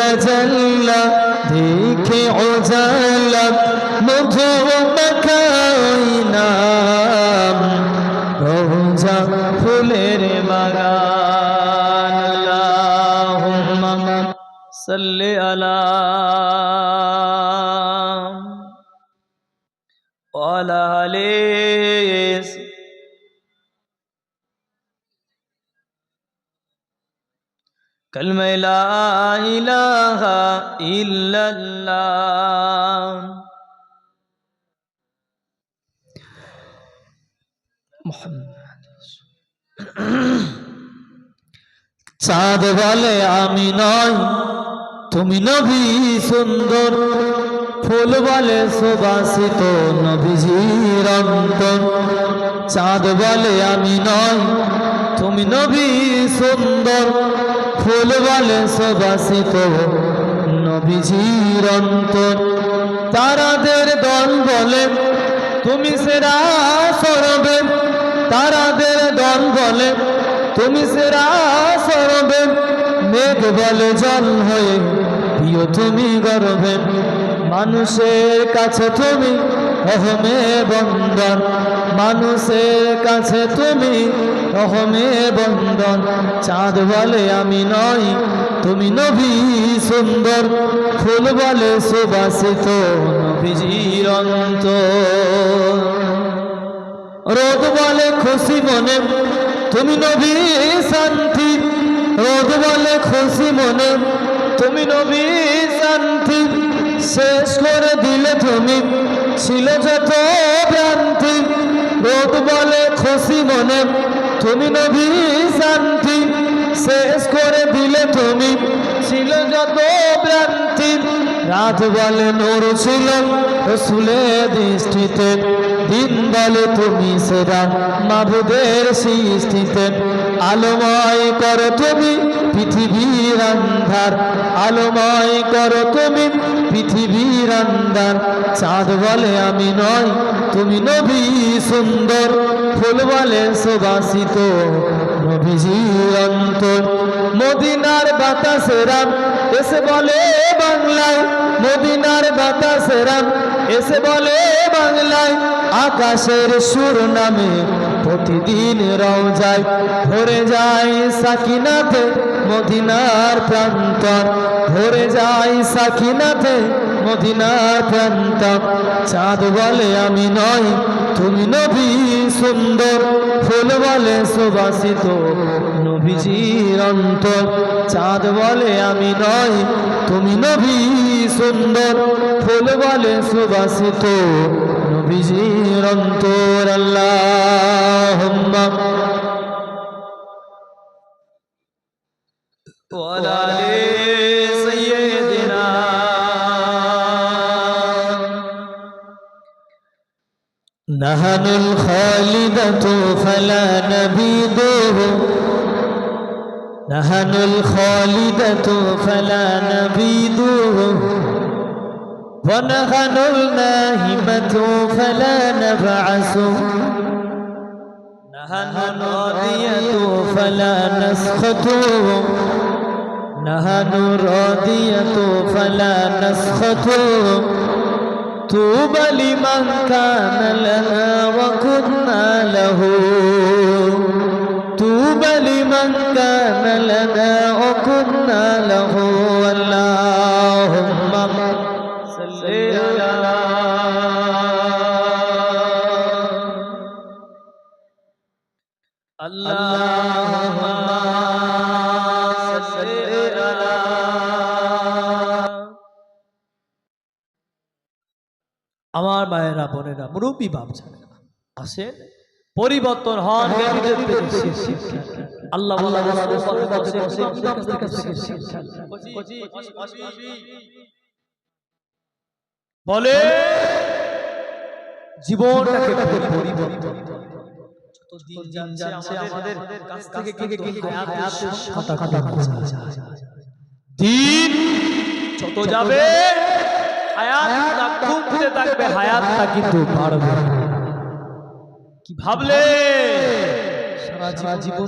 तजल्ला देखे उजाला मुझे नाम रोजा फुलेर बागान अल्लाहुम्मा सल्ली अला वाला आले कलमे ला इलाहा इल्लल्लाह चाँद बोले आमी नय तुमी नबी सुंदर फूल बोले सुबासित नबीजीर अंतर चाँद बोले आमी नय तुमी नबी सुंदर फूल बोले सुबासित नबीजीर अंतर तारादेर दल बोले तुमी सेरा सरबे तारादेर दल बोले तुमी सेरा सरबे मेघ बोले जल हये प्रिय तुमी गर्भे मानुषेर काछे तुमी अहमे बंदन मानुषेर काछे तुमी अहमे बंदन चाँद बोले आमी नय तुमी नबी सुंदर फूल बोले सुबासित नबीजीर अंतर रोद बोले खुशी मने तुमी नबी शांति रोद बोले खुशी मने तुमी नबी शांति शेष करे दिले तुमी छिलो जत भ्रांति रोद बोले खुशी मने तुमी नबी शांति शेष करे दिले तुमी छिलो जत भ्रांति रात बोले नूर छिलो रसूलेर दृष्टिते दिन बोले तुमी सेरा माबुदेर सृष्टिते आलोमय करो तुमी पृथिवीर अंधार आलोमय करो तुमी पृथिवीर अंधार चाँद बोले आमी नय तुमी नबी सुंदर फूल बोले सुबासित नबीजीर अंतर मदिनार बातासेरा एसे बोले बांगलाय मदिनार बातासेरा एसे बोले बांगलाय आकाशेर सुर नामे प्रतिदिन रওজায় ভরে যায় সাকিনাতে মদিনার প্রান্তর ভরে যায় সাকিনাতে মদিনার প্রান্তর চাঁদ বলে আমি নয় তুমি নবী সুন্দর ফুল বলে সুবাসিত নবীজির অন্তর চাঁদ বলে আমি নয় তুমি নবী সুন্দর ফুল বলে সুবাসিত নবীজির অন্তর আল্লাহুম্মা ওয়ালা আলি সাইয়্যিদিনা নাহানুল খালিদাতু ফালা নাবিদুহু নাহানুল খালিদাতু ফালা নাবিদুহু ونحن الناهمة فلا نبعث نحن الراضية فلا نسخط نحن الراضية فلا نسخط طوبى لمن كان لنا وكنا له طوبى لمن كان لنا وكنا له اللهم আমার ভাইয়েরা বোনেরা মুরব্বী বাপজানেরা আসেন পরিবর্তন হন আল্লাহ বলে জীবনটাকে পরিবর্তন দিন যাচ্ছে আমাদের কাছ থেকে দিন যত যাবে হায়াত কমতে থাকবে হায়াতটা কিন্তু বাড়বে কি ভাবলে সারা জীবন